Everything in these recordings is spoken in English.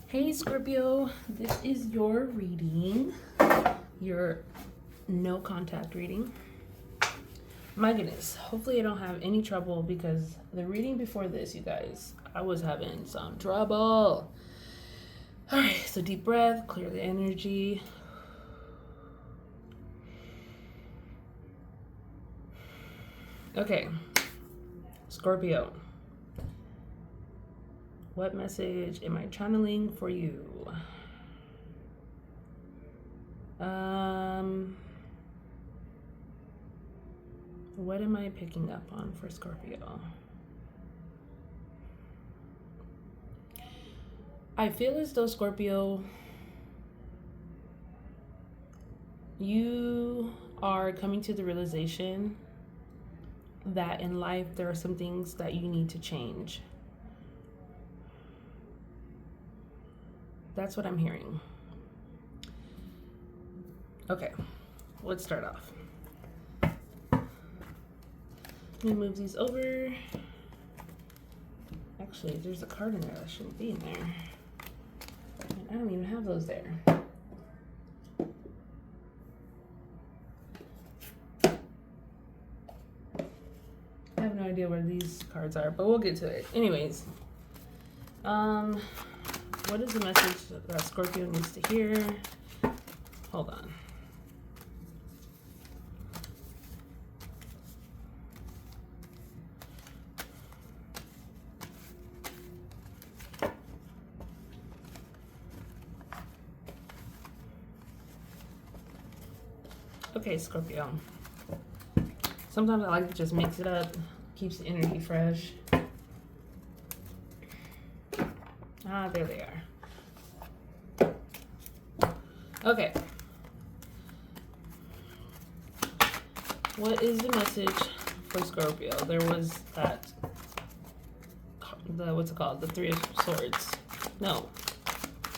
Hey Scorpio, this is your reading, your no contact reading. My goodness, hopefully I don't have any trouble because the reading before this, you guys, I was having some trouble. All right, so deep breath, clear the energy. Okay, Scorpio, what message am I channeling for you? What am I picking up on for Scorpio? I feel as though Scorpio, you are coming to the realization that in life there are some things that you need to change. That's what I'm hearing. Okay, let's start off. Let me move these over. Actually, there's a card in there that shouldn't be in there. I don't even have those there. I have no idea where these cards are, but we'll get to it. Anyways, what is the message that Scorpio needs to hear? Hold on. Okay, Scorpio. Sometimes I like to just mix it up, keeps the energy fresh. Ah, there they are. Okay. What is the message for Scorpio? There was that, what's it called? The Three of Swords. No.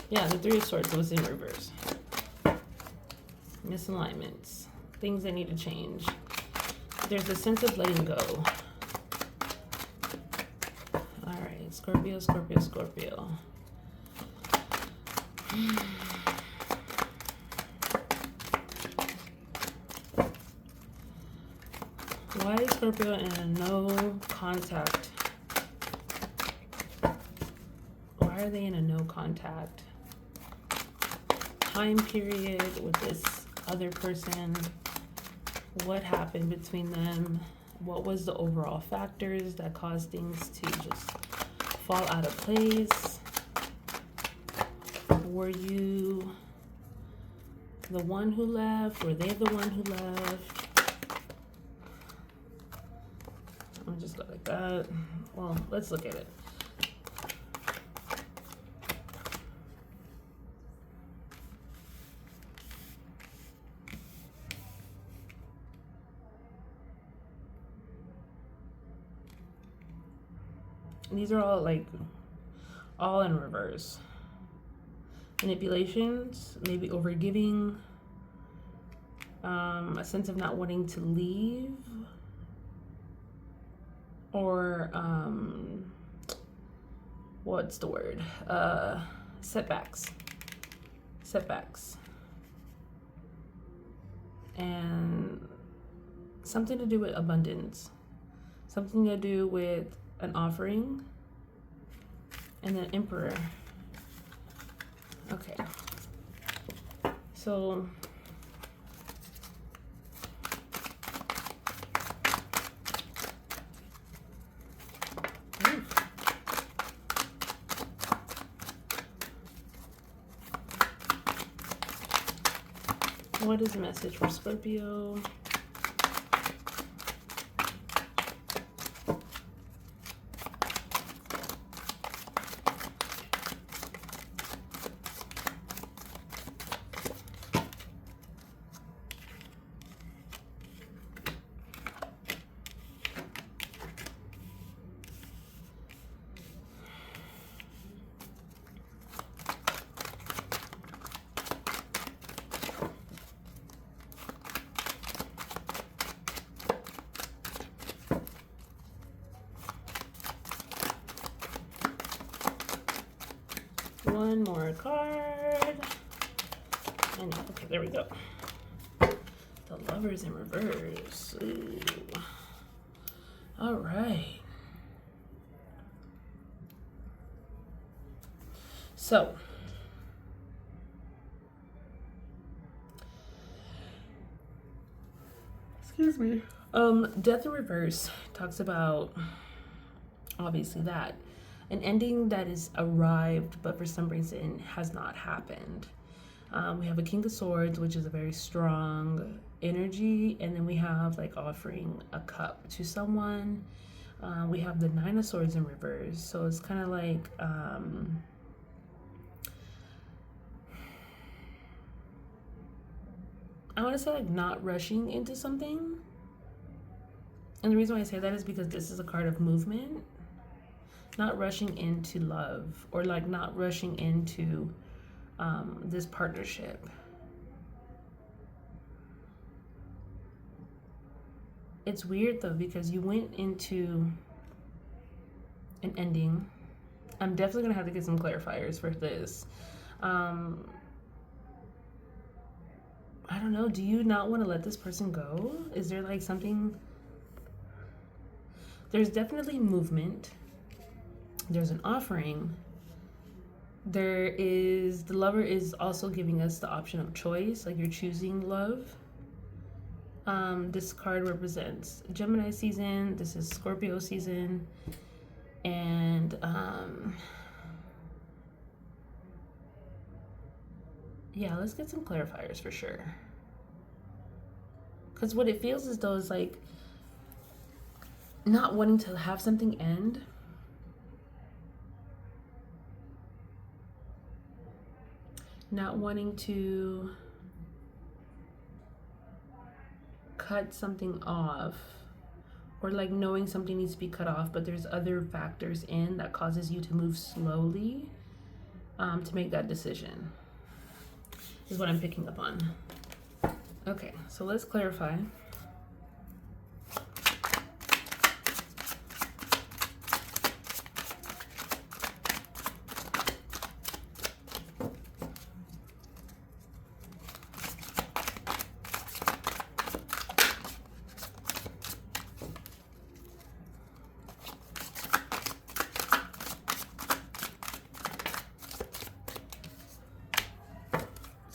Yeah, the Three of Swords was in reverse. Misalignments. Things that need to change. There's a sense of letting go. All right, Scorpio, Scorpio, Scorpio. Why is Scorpio in a no contact? Why are they in a no contact time period with this other person? What happened between them? What was the overall factors that caused things to just fall out of place? Were you the one who left? Were they the one who left? I'll just go like that. Well, let's look at it. These are all in reverse. Manipulations, maybe overgiving, a sense of not wanting to leave, or what's the word? Setbacks. And something to do with abundance, something to do with an offering, and an Emperor. Okay, so what is the message for Scorpio? one more card. And okay, there we go. The Lovers in reverse. Ooh. All right. So, excuse me. Death in reverse talks about obviously that an ending that is arrived, but for some reason has not happened. We have a King of Swords, which is a very strong energy, and then we have like offering a cup to someone. We have the Nine of Swords in reverse, so it's kind of like I want to say like not rushing into something. And the reason why I say that is because this is a card of movement, not rushing into love, or like not rushing into this partnership. It's weird though, because you went into an ending. I'm definitely gonna have to get some clarifiers for this. I don't know, do you not want to let this person go? Is there like something? There's definitely movement. There's an offering. There is, the Lover is also giving us the option of choice, like you're choosing love. This card represents Gemini season. This is Scorpio season. And yeah, let's get some clarifiers for sure. Because what it feels as though is like not wanting to have something end. Not wanting to cut something off, or like knowing something needs to be cut off, but there's other factors in that causes you to move slowly to make that decision, is what I'm picking up on. Okay, so let's clarify.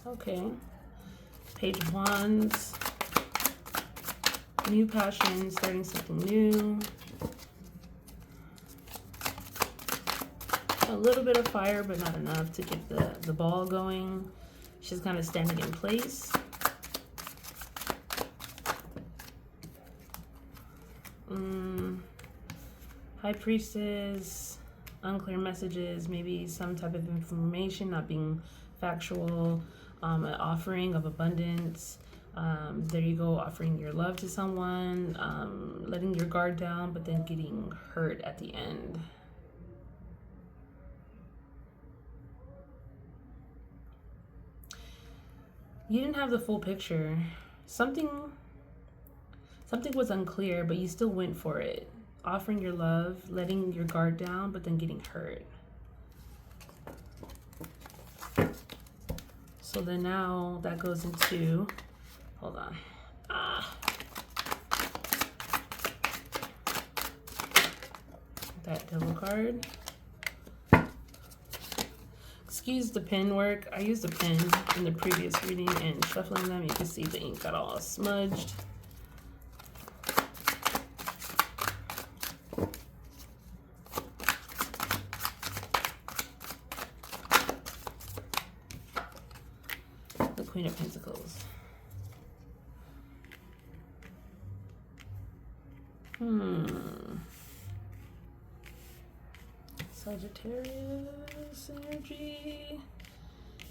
Okay, Page of Wands, new passion, starting something new. A little bit of fire, but not enough to get the ball going. She's kind of standing in place. High Priestess, unclear messages, maybe some type of information not being factual. An offering of abundance. There you go, offering your love to someone, letting your guard down, but then getting hurt at the end. You didn't have the full picture. Something was unclear, but you still went for it. Offering your love, letting your guard down, but then getting hurt. So then now that goes into, hold on. That Devil card. Excuse the pen work. I used a pen in the previous reading, and shuffling them, you can see the ink got all smudged. Queen of Pentacles. Sagittarius energy.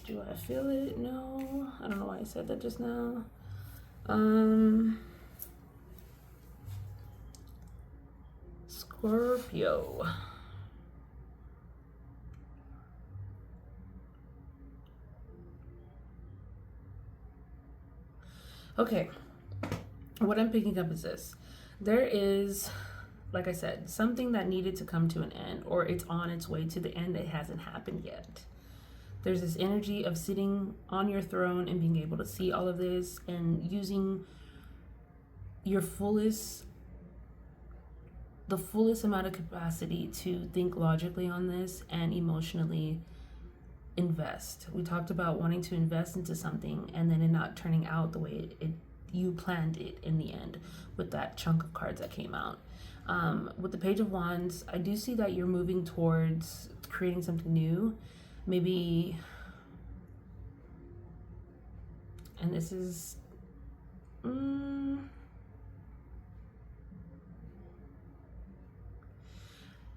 Do I feel it? No. I don't know why I said that just now. Scorpio. Okay, what I'm picking up is this. There is, like I said, something that needed to come to an end, or it's on its way to the end. It hasn't happened yet. There's this energy of sitting on your throne and being able to see all of this and using your the fullest amount of capacity to think logically on this and emotionally invest. We talked about wanting to invest into something and then it not turning out the way you planned it in the end with that chunk of cards that came out. With the Page of Wands, I do see that you're moving towards creating something new. Maybe, and this is, do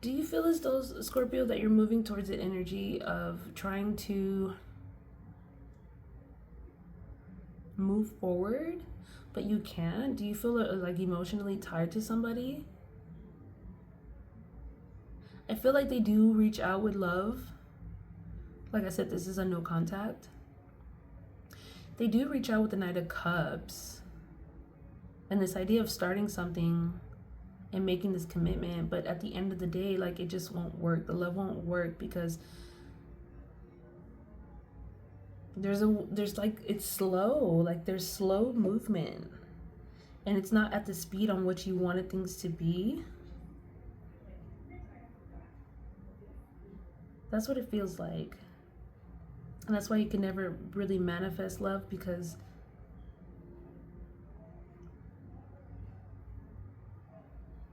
you feel as though, Scorpio, that you're moving towards the energy of trying to move forward, but you can't? Do you feel like emotionally tied to somebody? I feel like they do reach out with love. Like I said, this is a no contact. They do reach out with the Knight of Cups. And this idea of starting something and making this commitment, but at the end of the day, like, it just won't work. The love won't work because there's like, it's slow. Like, there's slow movement. And it's not at the speed on which you wanted things to be. That's what it feels like. And that's why you can never really manifest love, because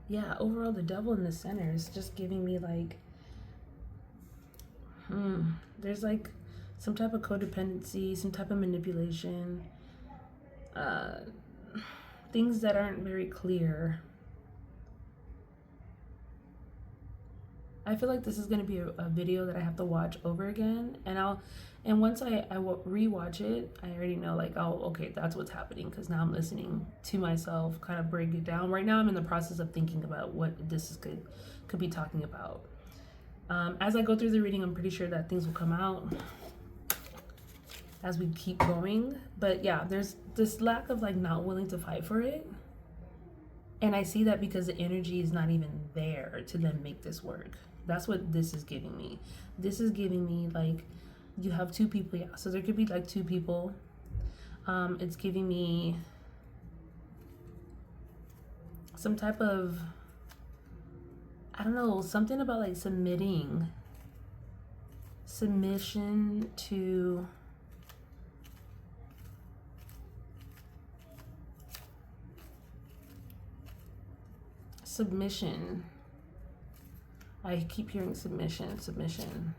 yeah, overall the Devil in the center is just giving me like, there's like some type of codependency, some type of manipulation, things that aren't very clear. I feel like this is going to be a video that I have to watch over again, and once I rewatch it, I already know, like, oh, okay, that's what's happening, because now I'm listening to myself kind of break it down. Right now I'm in the process of thinking about what this could be talking about. As I go through the reading, I'm pretty sure that things will come out as we keep going. But yeah, there's this lack of like not willing to fight for it. And I see that because the energy is not even there to then make this work. That's what this is giving me. This is giving me like, you have two people, yeah. So there could be like two people. It's giving me some type of, I don't know, something about like submission to submission. I keep hearing submission.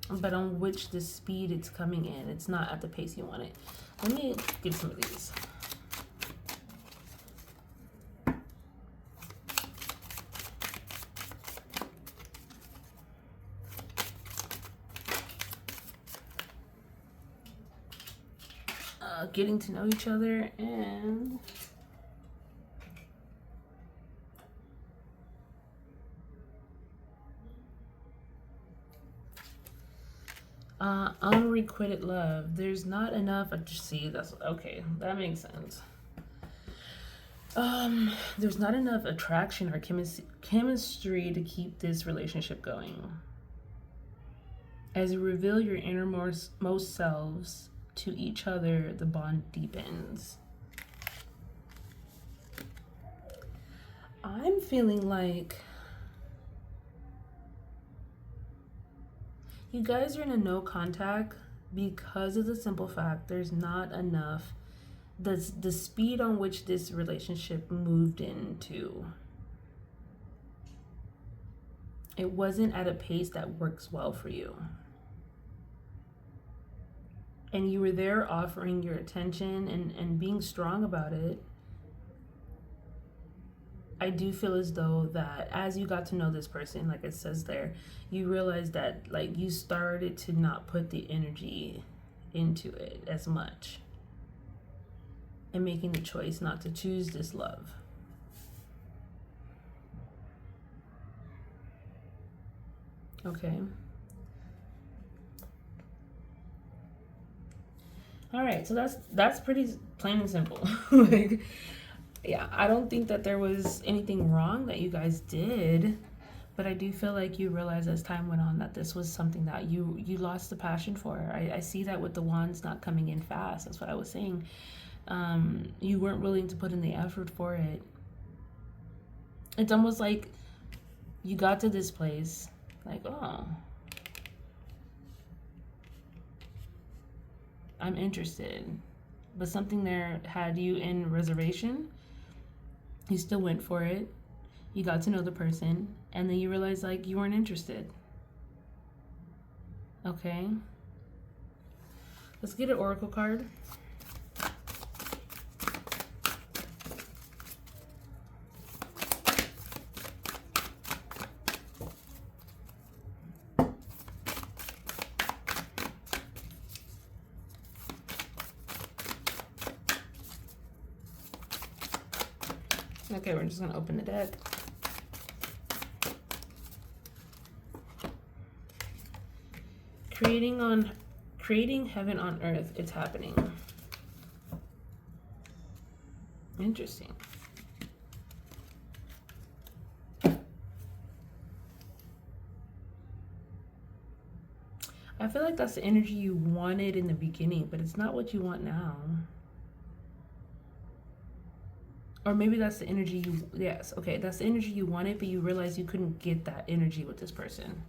But on which the speed it's coming in, it's not at the pace you want it. Let me get some of these. Getting to know each other and unrequited love. There's not enough. See, that's okay. That makes sense. There's not enough attraction or chemistry to keep this relationship going. As you reveal your innermost selves to each other, the bond deepens. I'm feeling like you guys are in a no contact because of the simple fact there's not enough, the speed on which this relationship moved into. It wasn't at a pace that works well for you. And you were there offering your attention and being strong about it. I do feel as though that as you got to know this person, like it says there, you realized that like you started to not put the energy into it as much and making the choice not to choose this love. Okay. All right, so that's pretty plain and simple. Yeah, I don't think that there was anything wrong that you guys did, But I do feel like you realize as time went on that this was something that you lost the passion for. I see that with the wands not coming in fast. That's what I was saying. You weren't willing to put in the effort for it. It's almost like you got to this place, like, oh, I'm interested. But something there had you in reservation. You still went for it. You got to know the person. And then you realized, like, you weren't interested. Okay. Let's get an oracle card. Okay, we're just going to open the deck. Creating heaven on earth. It's happening. Interesting. I feel like that's the energy you wanted in the beginning, but it's not what you want now. Or maybe that's the energy yes, okay, that's the energy you wanted, but you realized you couldn't get that energy with this person.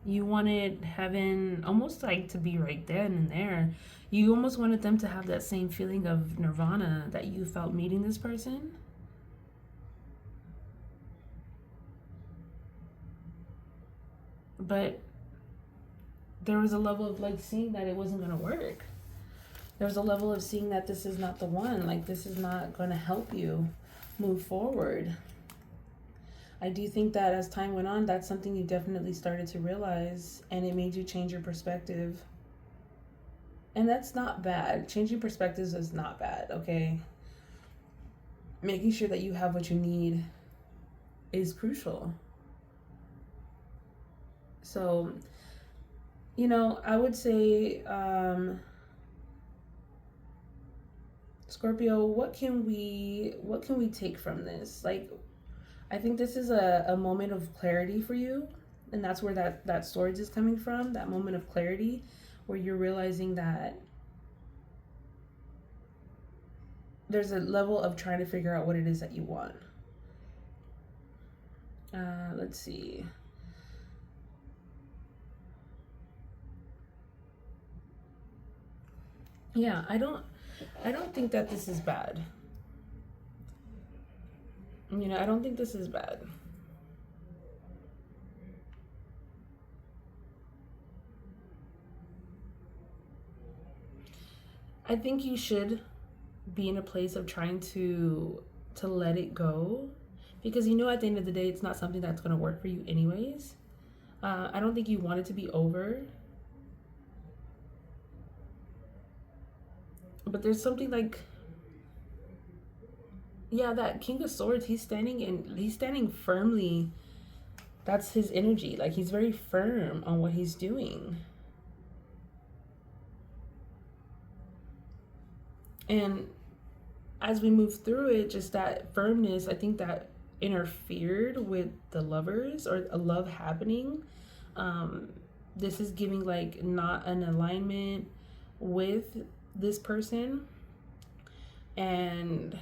You wanted heaven almost like to be right then and there. You almost wanted them to have that same feeling of nirvana that you felt meeting this person. But there was a level of like seeing that it wasn't going to work. There was a level of seeing that this is not the one. Like, this is not going to help you move forward. I do think that as time went on, that's something you definitely started to realize, and it made you change your perspective. And that's not bad. Changing perspectives is not bad, okay? Making sure that you have what you need is crucial. So, you know, I would say, Scorpio, what can we take from this? Like, I think this is a moment of clarity for you, and that's where that swords is coming from, that moment of clarity where you're realizing that there's a level of trying to figure out what it is that you want. Let's see. Yeah, I don't think that this is bad. You know, I don't think this is bad. I think you should be in a place of trying to let it go, because you know at the end of the day it's not something that's going to work for you anyways. I don't think you want it to be over. But there's something like, yeah, that King of Swords, he's standing firmly. That's his energy. Like, he's very firm on what he's doing. And as we move through it, just that firmness, I think that interfered with the lovers or a love happening. This is giving like not an alignment with this person. And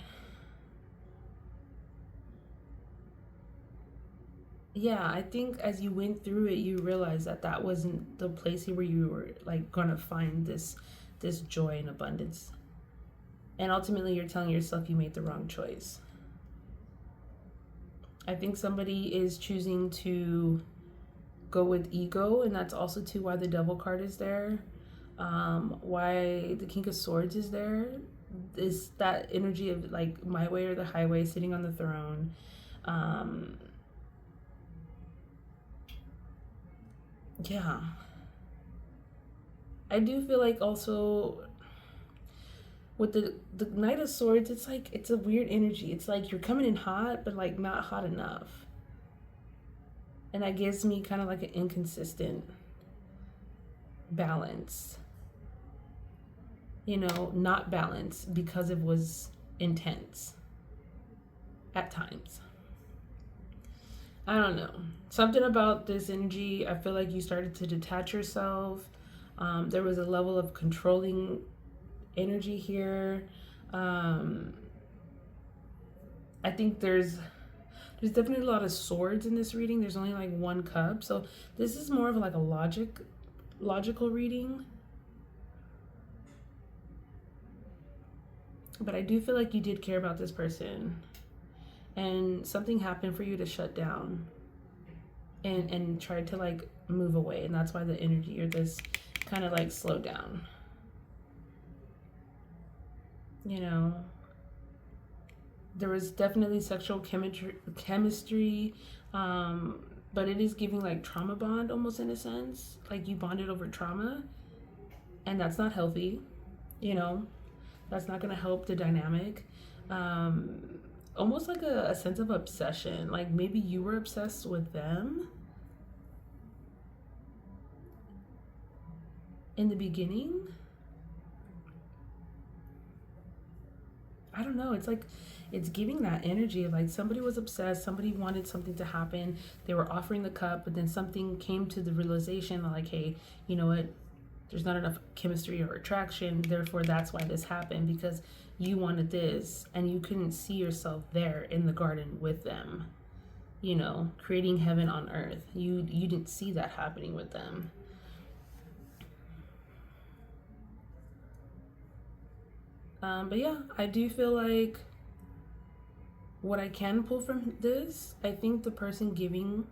yeah, I think as you went through it, you realized that that wasn't the place where you were like gonna find this joy and abundance. And ultimately you're telling yourself you made the wrong choice. I think somebody is choosing to go with ego, and that's also too why the Devil card is there. Why the King of Swords is there is that energy of like my way or the highway, sitting on the throne. Yeah, I do feel like also with the Knight of Swords, it's like it's a weird energy. It's like you're coming in hot, but like not hot enough, and that gives me kind of like an inconsistent balance. You know, not balanced because it was intense at times. I don't know. Something about this energy, I feel like you started to detach yourself. There was a level of controlling energy here. Um, I think there's definitely a lot of swords in this reading. There's only like one cup, so this is more of like a logical reading. But I do feel like you did care about this person, and something happened for you to shut down and try to like move away, and that's why the energy or this kind of like slowed down. You know, there was definitely sexual chemistry, but it is giving like trauma bond almost in a sense, like you bonded over trauma, and that's not healthy. You know, that's not going to help the dynamic. um Almost like a sense of obsession, like maybe you were obsessed with them in the beginning. I don't know, it's like it's giving that energy of like somebody was obsessed, somebody wanted something to happen, they were offering the cup, but then something came to the realization like, hey, you know what, there's not enough chemistry or attraction, therefore that's why this happened, because you wanted this and you couldn't see yourself there in the garden with them, you know, creating heaven on earth. You didn't see that happening with them. But yeah, I do feel like what I can pull from this, I think the person giving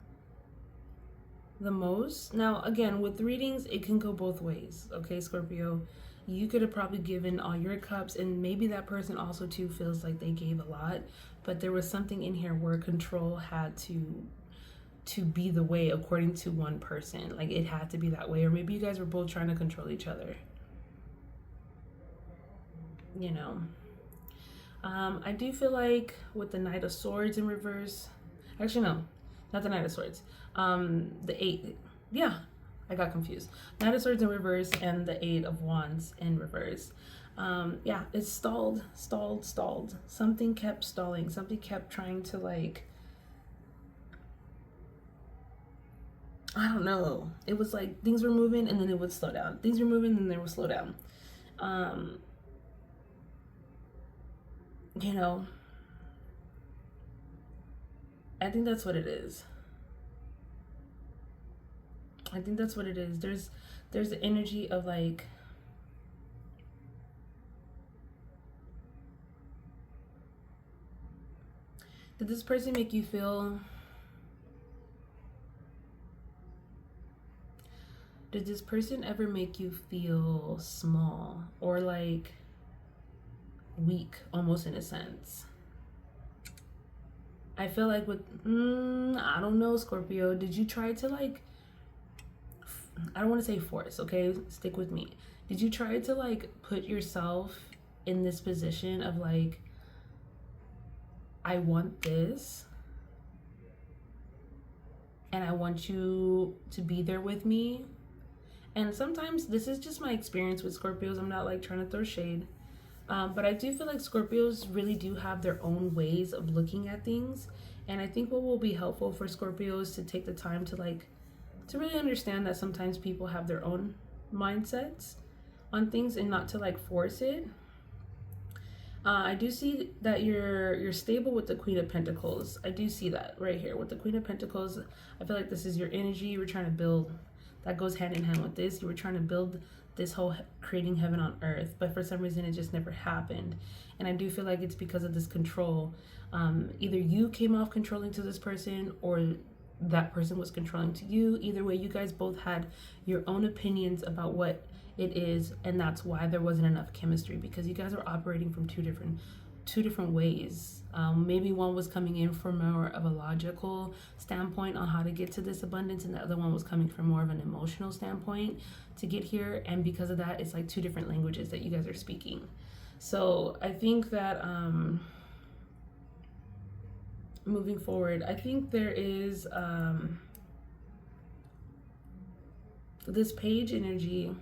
the most. Now, again, with readings, it can go both ways. Okay, Scorpio, you could have probably given all your cups, and maybe that person also too feels like they gave a lot, but there was something in here where control had to be the way according to one person. Like it had to be that way, or maybe you guys were both trying to control each other. You know, I do feel like with the Knight of Swords in reverse, actually no, not the Knight of Swords. The eight, yeah, I got confused. Knight of Swords in reverse and the Eight of Wands in reverse. Yeah, it's stalled. Something kept stalling. Something kept trying to like, I don't know. It was like things were moving and then it would slow down. Things were moving and then they would slow down. Um, you know, I think that's what it is. I think that's what it is. There's the energy of like, did this person make you feel, did this person ever make you feel small or like weak almost in a sense? I feel like with I don't know, Scorpio, did you try to like, I don't want to say force, okay? Stick with me. Did you try to like put yourself in this position of like, I want this and I want you to be there with me? And sometimes this is just my experience with Scorpios. I'm not like trying to throw shade. But I do feel like Scorpios really do have their own ways of looking at things. And I think what will be helpful for Scorpios to take the time to like, to really understand that sometimes people have their own mindsets on things and not to like force it. I do see that you're stable with the Queen of Pentacles. I do see that right here with the Queen of Pentacles. I feel like this is your energy. You were trying to build. That goes hand in hand with this. You were trying to build this whole creating heaven on earth, but for some reason it just never happened. And I do feel like it's because of this control. Either you came off controlling to this person or that person was controlling to you. Either way, you guys both had your own opinions about what it is, and that's why there wasn't enough chemistry, because you guys are operating from two different ways. Maybe one was coming in from more of a logical standpoint on how to get to this abundance, and the other one was coming from more of an emotional standpoint to get here. And because of that, it's like two different languages that you guys are speaking. So I think that moving forward, I think there is this page energy.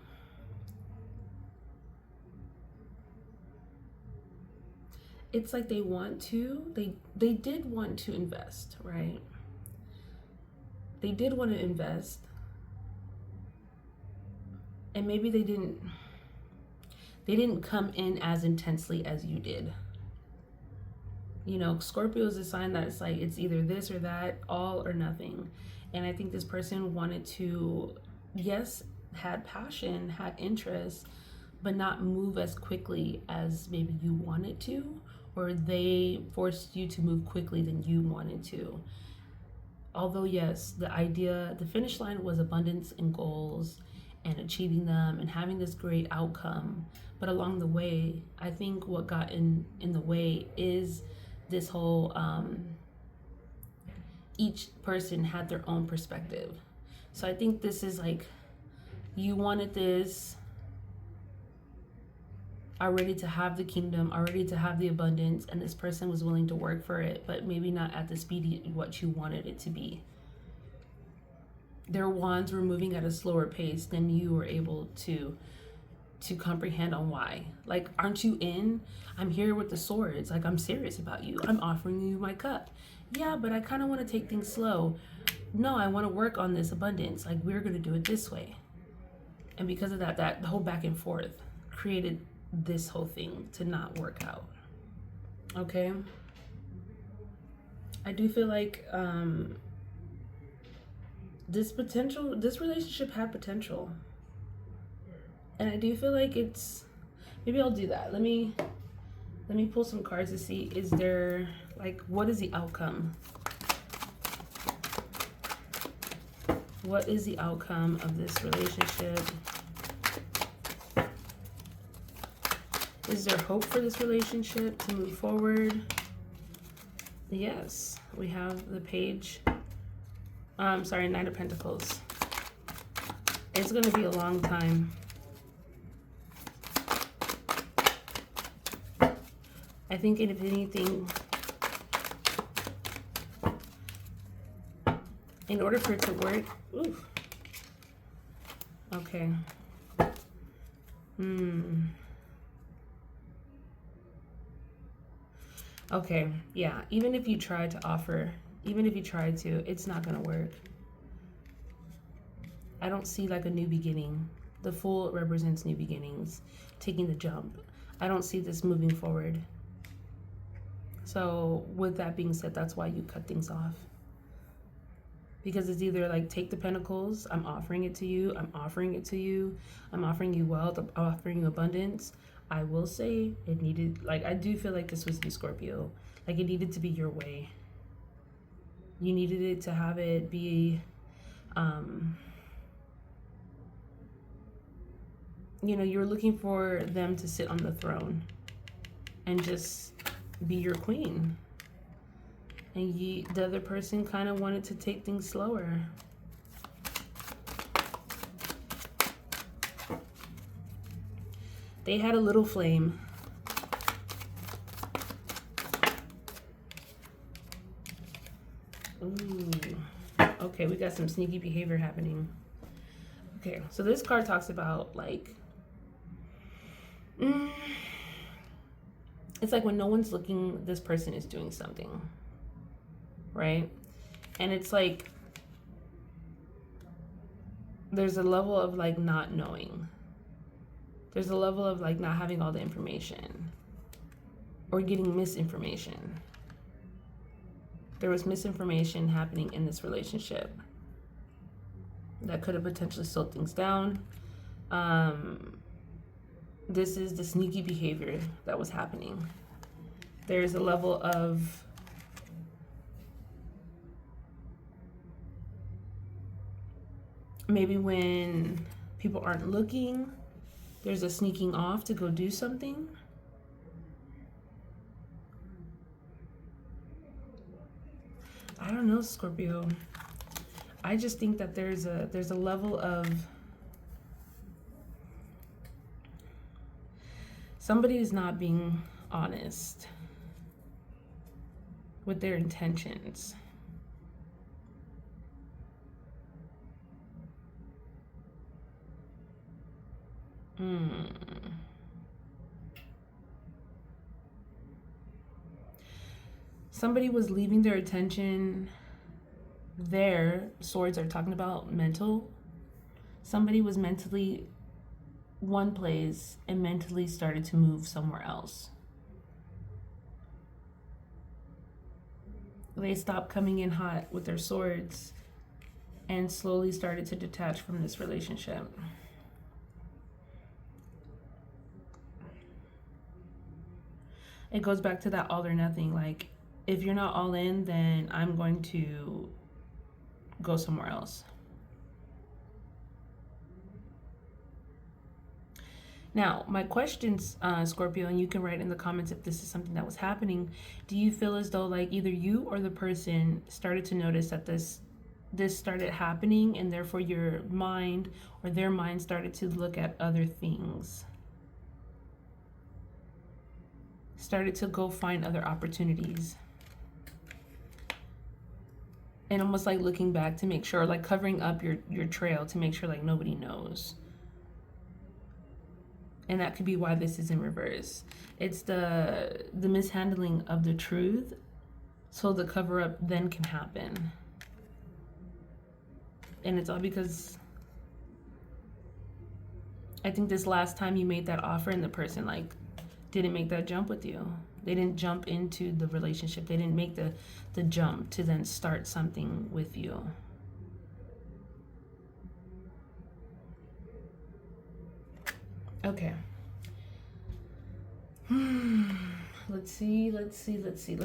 It's like they did want to invest, right? they did want to invest, and maybe they didn't come in as intensely as you did. You know, Scorpio is a sign that it's like it's either this or that, all or nothing. And I think this person wanted to, yes, had passion, had interest, but not move as quickly as maybe you wanted to, or they forced you to move quickly than you wanted to. Although, yes, the finish line was abundance and goals and achieving them and having this great outcome. But along the way, I think what got in the way is this whole, each person had their own perspective. So I think this is like, you wanted this, are ready to have the kingdom, are ready to have the abundance, and this person was willing to work for it, but maybe not at the speed what you wanted it to be. Their wands were moving at a slower pace than you were able to comprehend on why. Like, aren't you in? I'm here with the swords. Like, I'm serious about you. I'm offering you my cup. Yeah, but I kind of want to take things slow. No, I want to work on this abundance. Like, we're going to do it this way. And because of that, the whole back and forth created this whole thing to not work out. Okay? I do feel like this relationship had potential. And I do feel like it's, maybe I'll do that. Let me pull some cards to see, is there, like, what is the outcome? What is the outcome of this relationship? Is there hope for this relationship to move forward? Yes, we have the page. Knight of Pentacles. It's going to be a long time. I think if anything, in order for it to work, oof. Okay. Okay, yeah, even if you try to offer, even if you try to, it's not gonna work. I don't see like a new beginning. The Fool represents new beginnings, taking the jump. I don't see this moving forward. So with that being said, that's why you cut things off. Because it's either like, take the pentacles, I'm offering it to you, I'm offering it to you, I'm offering you wealth, I'm offering you abundance. I will say it needed, like, I do feel like this was you, Scorpio. Like, it needed to be your way. You needed it to have it be, you know, you're looking for them to sit on the throne and just be your queen. And the other person kind of wanted to take things slower. They had a little flame. Ooh. Okay, we got some sneaky behavior happening. Okay, so this card talks about, like, it's like when no one's looking, this person is doing something, right? And it's like, there's a level of, like, not knowing. There's a level of, like, not having all the information or getting misinformation. There was misinformation happening in this relationship that could have potentially slowed things down. This is the sneaky behavior that was happening. There's a level of maybe when people aren't looking, there's a sneaking off to go do something. I don't know, Scorpio. I just think that there's a level of somebody is not being honest with their intentions. Somebody was leaving their attention their swords are talking about mental. Somebody was mentally one place and mentally started to move somewhere else. They stopped coming in hot with their swords and slowly started to detach from this relationship. It goes back to that all or nothing. Like, if you're not all in, then I'm going to go somewhere else. Now, my questions, Scorpio, and you can write in the comments if this is something that was happening. Do you feel as though like either you or the person started to notice that this started happening, and therefore your mind or their mind started to look at other things? Started to go find other opportunities. And almost like looking back to make sure, like covering up your trail to make sure like nobody knows. And that could be why this is in reverse. It's the mishandling of the truth, so the cover up then can happen. And it's all because I think this last time you made that offer and the person like didn't make that jump with you. They didn't jump into the relationship. They didn't make the jump to then start something with you. Okay. Let's see. Let's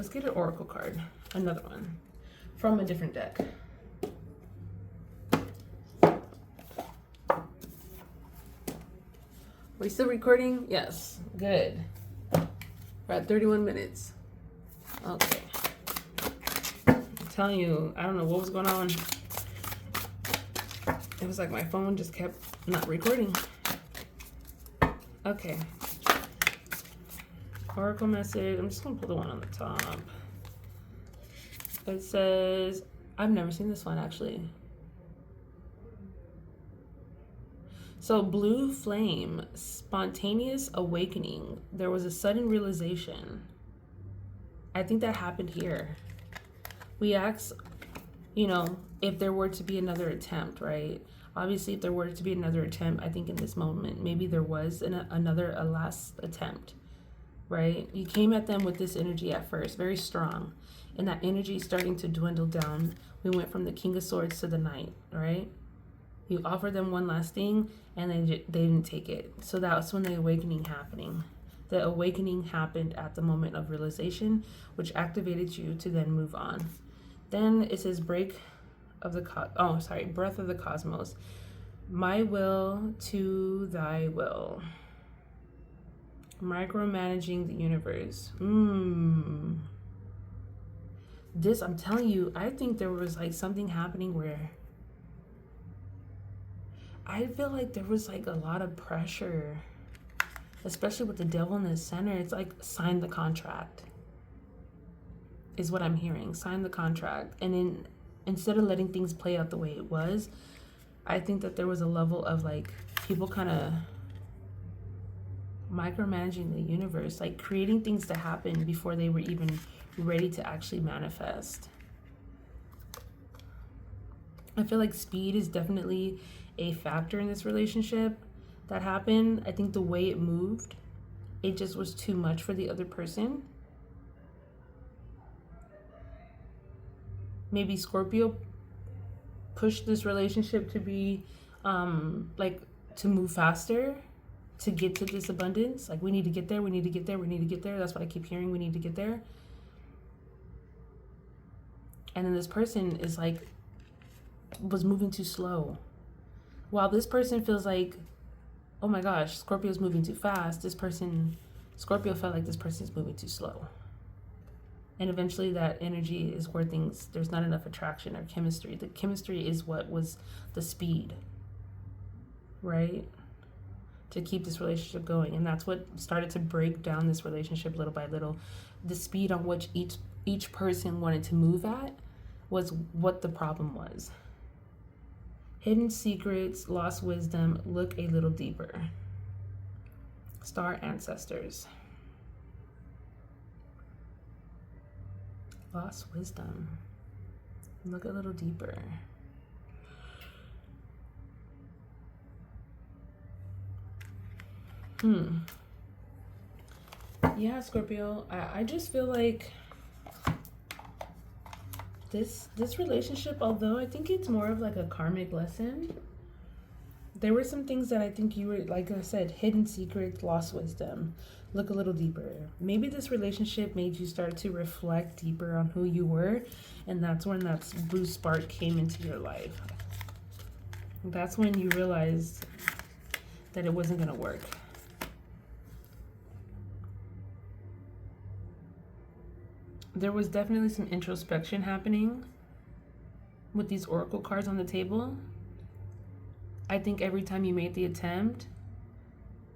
get an oracle card. Another one from a different deck. We still recording? Yes. Good. We're at 31 minutes. Okay. I'm telling you, I don't know what was going on. It was like my phone just kept not recording. Okay. Oracle message. I'm just going to pull the one on the top. It says, I've never seen this one actually. So blue flame, spontaneous awakening. There was a sudden realization. I think that happened here. We asked, if there were to be another attempt, right? Obviously, if there were to be another attempt, I think in this moment, maybe there was a last attempt, right? You came at them with this energy at first, very strong. And that energy is starting to dwindle down. We went from the King of Swords to the Knight, right? You offered them one last thing, and they didn't take it. So that's when the awakening happening. The awakening happened at the moment of realization, which activated you to then move on. Then it says breath of the cosmos. My will to thy will. Micromanaging the universe. This, I'm telling you, I think there was like something happening where I feel like there was like a lot of pressure, especially with the devil in the center. It's like sign the contract is what I'm hearing. Sign the contract. And then instead of letting things play out the way it was, I think that there was a level of like people kind of micromanaging the universe, like creating things to happen before they were even ready to actually manifest. I feel like speed is definitely a factor in this relationship that happened. I think the way it moved, it just was too much for the other person. Maybe Scorpio pushed this relationship to be to move faster, to get to this abundance. Like, we need to get there, we need to get there, we need to get there. That's what I keep hearing, we need to get there. And then this person is like, was moving too slow. While this person feels like, oh my gosh, Scorpio's moving too fast, Scorpio felt like this person's moving too slow. And eventually that energy is where there's not enough attraction or chemistry. The chemistry is what was the speed, right? To keep this relationship going. And that's what started to break down this relationship little by little. The speed on which each person wanted to move at was what the problem was. Hidden secrets, lost wisdom, look a little deeper. Star ancestors. Lost wisdom. Look a little deeper. Yeah, Scorpio, I just feel like this relationship, although I think it's more of like a karmic lesson, there were some things that I think you were, like I said, hidden secrets, lost wisdom. Look a little deeper. Maybe this relationship made you start to reflect deeper on who you were, and that's when that blue spark came into your life. That's when you realized that it wasn't going to work. There was definitely some introspection happening with these oracle cards on the table. I think every time you made the attempt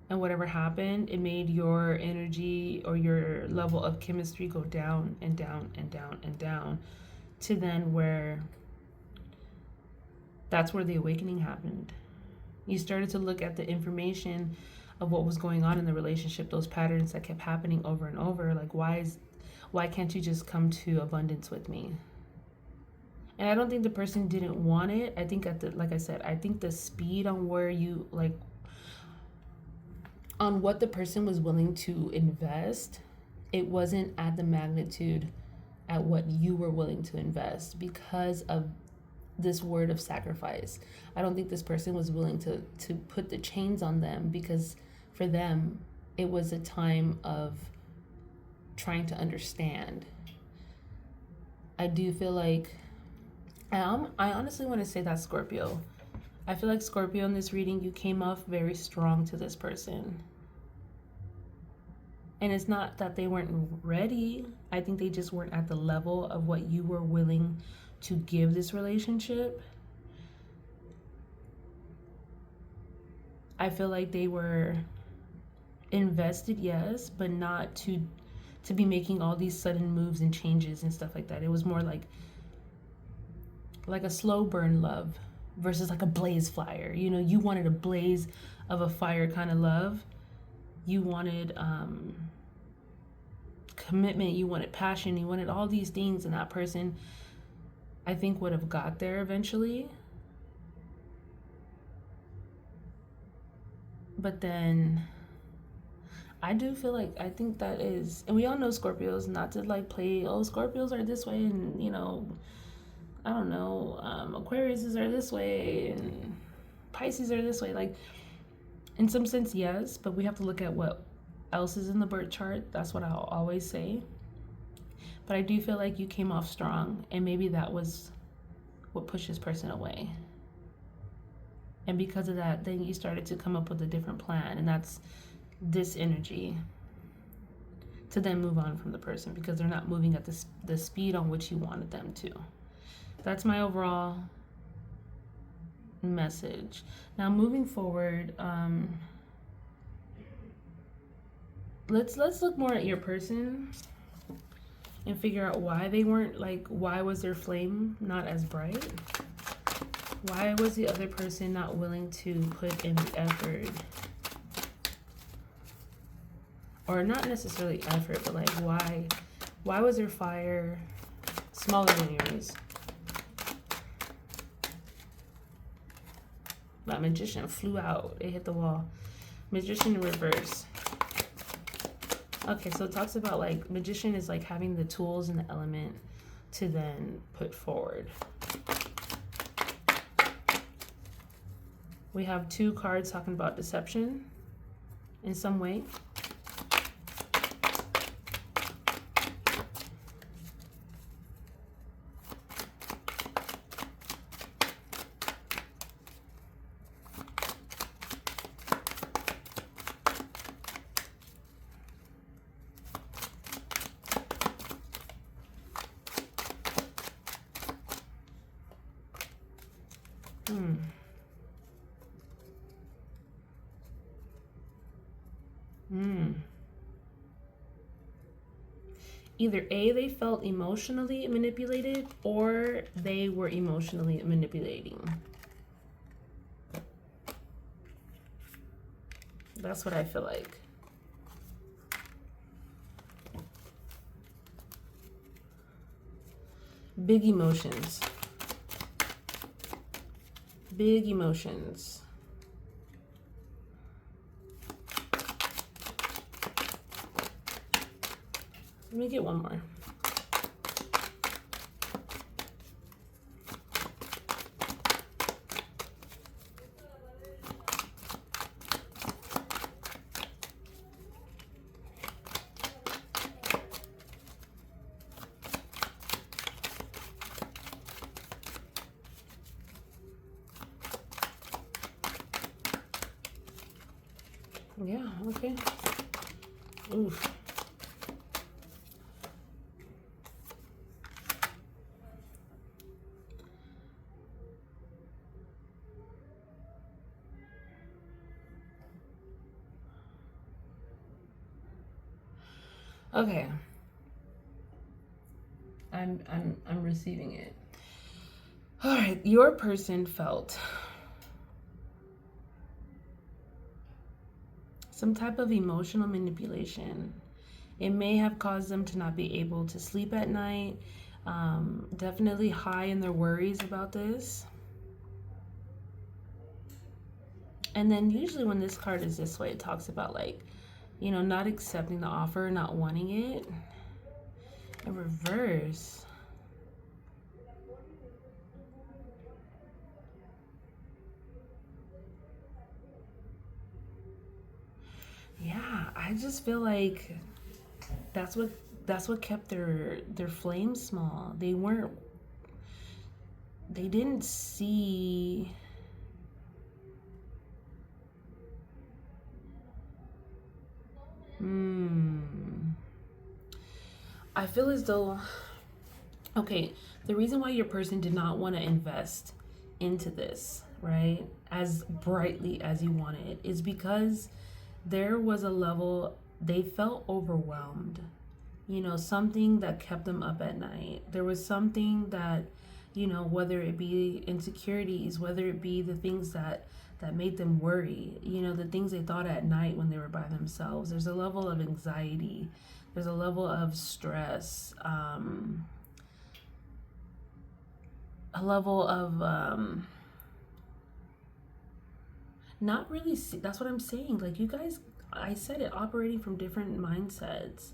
and whatever happened, it made your energy or your level of chemistry go down and down and down and down to then where that's where the awakening happened. You started to look at the information of what was going on in the relationship, those patterns that kept happening over and over. Like, why can't you just come to abundance with me? And I don't think the person didn't want it. I think like I said, I think the speed on where you, like, on what the person was willing to invest, it wasn't at the magnitude at what you were willing to invest because of this word of sacrifice. I don't think this person was willing to put the chains on them because for them, it was a time of trying to understand. I do feel like, I honestly want to say that Scorpio. I feel like Scorpio in this reading, you came off very strong to this person. And it's not that they weren't ready. I think they just weren't at the level of what you were willing to give this relationship. I feel like they were invested, yes, but not to be making all these sudden moves and changes and stuff like that. It was more like a slow burn love versus like a blaze fire. You know, you wanted a blaze of a fire kind of love. You wanted commitment, you wanted passion, you wanted all these things, and that person, I think, would have got there eventually. But then I do feel like, I think that is, and we all know Scorpios, not to like play, oh, Scorpios are this way, and, you know, I don't know, Aquariuses are this way, and Pisces are this way. Like, in some sense, yes, but we have to look at what else is in the birth chart. That's what I'll always say. But I do feel like you came off strong, and maybe that was what pushed this person away. And because of that, then you started to come up with a different plan, and that's this energy to then move on from the person because they're not moving at the speed on which you wanted them to. That's my overall message. Now, moving forward, let's look more at your person and figure out why they weren't, like, why was their flame not as bright? Why was the other person not willing to put in the effort? Or not necessarily effort, but like, why was their fire smaller than yours? That Magician flew out. It hit the wall. Magician in reverse. Okay, so it talks about, like, Magician is like having the tools and the element to then put forward. We have two cards talking about deception in some way. Either A, they felt emotionally manipulated, or they were emotionally manipulating. That's what I feel like. Big emotions. Big emotions. Let me get one more. Yeah, okay. Oof. Okay. I'm receiving it. All right, your person felt some type of emotional manipulation. It may have caused them to not be able to sleep at night. Definitely high in their worries about this. And then usually when this card is this way, it talks about like, you know, not accepting the offer, not wanting it. In reverse. Yeah, I just feel like that's what kept their flame small. They didn't see I feel as though okay, the reason why your person did not want to invest into this, right, as brightly as you wanted, is because there was a level they felt overwhelmed. You know, something that kept them up at night. There was something that, you know, whether it be insecurities, whether it be the things that made them worry, you know, the things they thought at night when they were by themselves. There's a level of anxiety. There's a level of stress. A level of not really that's what I'm saying, like you guys, I said it, operating from different mindsets.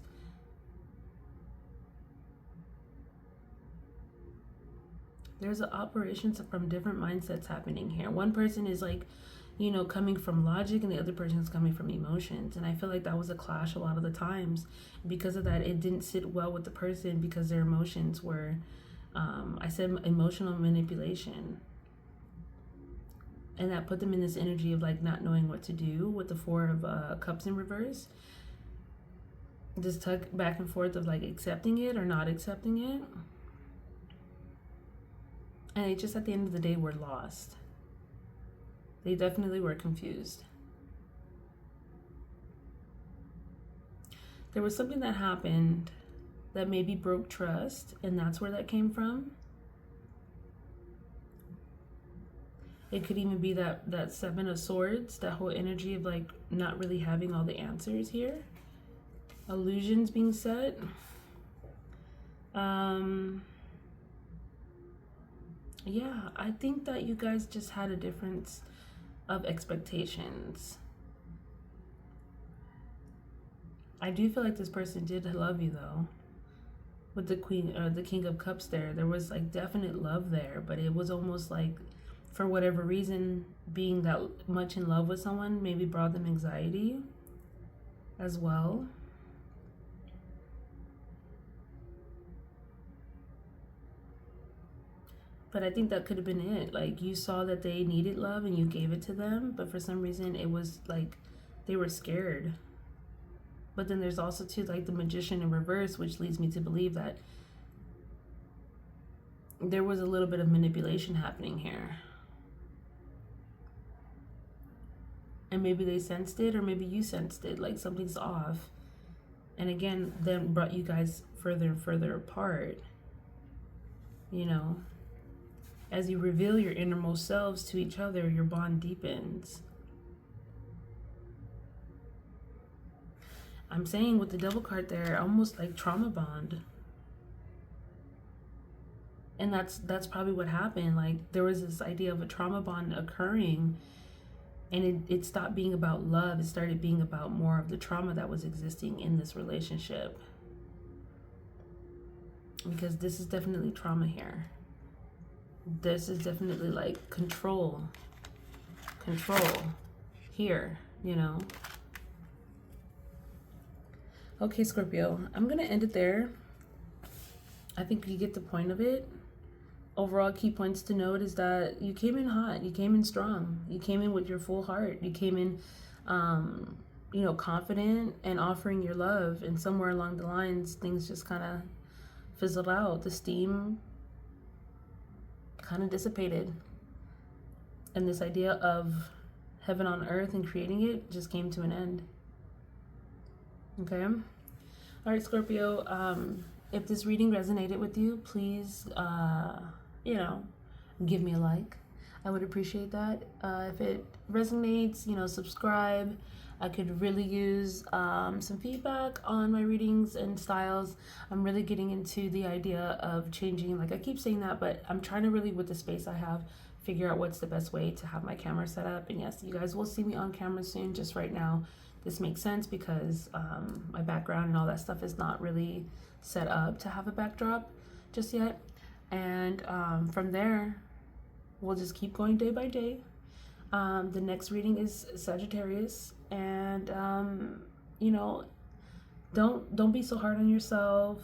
There's operations from different mindsets happening here. One person is like, you know, coming from logic, and the other person is coming from emotions, and I feel like that was a clash a lot of the times. Because of that, it didn't sit well with the person because their emotions were I said emotional manipulation, and that put them in this energy of like not knowing what to do with the Four of Cups in reverse. This tug back and forth of like accepting it or not accepting it. And they just at the end of the day were lost. They definitely were confused. There was something that happened that maybe broke trust, and that's where that came from. It could even be that Seven of Swords, that whole energy of like not really having all the answers here. Illusions being set. Yeah, I think that you guys just had a difference of expectations. I do feel like this person did love you though. With the Queen or the King of Cups there was like definite love there, but it was almost like for whatever reason, being that much in love with someone maybe brought them anxiety as well. But I think that could have been it. Like you saw that they needed love and you gave it to them, but for some reason it was like they were scared. But then there's also too like the Magician in reverse, which leads me to believe that there was a little bit of manipulation happening here. And maybe they sensed it, or maybe you sensed it, like something's off. And again, then brought you guys further and further apart. You know, as you reveal your innermost selves to each other, your bond deepens. I'm saying with the Devil card there, almost like trauma bond. And that's probably what happened. Like, there was this idea of a trauma bond occurring, and it stopped being about love. It started being about more of the trauma that was existing in this relationship. Because this is definitely trauma here. This is definitely like control here, you know. Okay, Scorpio, I'm gonna end it there. I think you get the point of it. Overall, key points to note is that you came in hot, you came in strong, you came in with your full heart, you came in you know, confident and offering your love, and somewhere along the lines things just kind of fizzled out. The steam kind of dissipated, and this idea of heaven on earth and creating it just came to an end. Okay. All right, Scorpio, if this reading resonated with you, please you know, give me a like. I would appreciate that. If it resonates, you know, subscribe. I could really use some feedback on my readings and styles. I'm really getting into the idea of changing, like I keep saying that, but I'm trying to really, with the space I have, figure out what's the best way to have my camera set up. And yes, you guys will see me on camera soon. Just right now, this makes sense because my background and all that stuff is not really set up to have a backdrop just yet. And from there, we'll just keep going day by day. The next reading is Sagittarius, and you know, don't be so hard on yourself.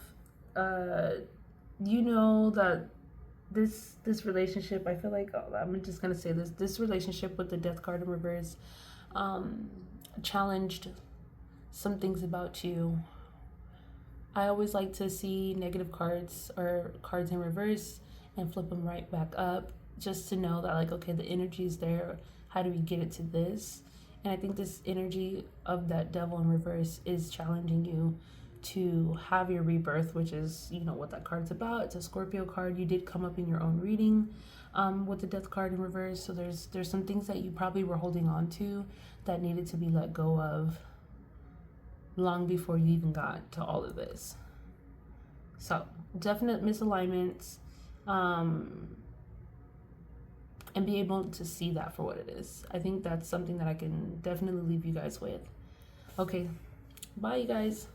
You know that this relationship, I feel like, I'm just gonna say this relationship with the Death card in reverse challenged some things about you. I always like to see negative cards or cards in reverse and flip them right back up, just to know that, like, okay, the energy is there. How do we get it to this? And I think this energy of that devil in reverse is challenging you to have your rebirth, which is, you know, what that card's about. It's a Scorpio card. You did come up in your own reading with the Death card in reverse. So there's some things that you probably were holding on to that needed to be let go of long before you even got to all of this. So definite misalignments, and be able to see that for what it is. I think that's something that I can definitely leave you guys with. Okay, bye you guys.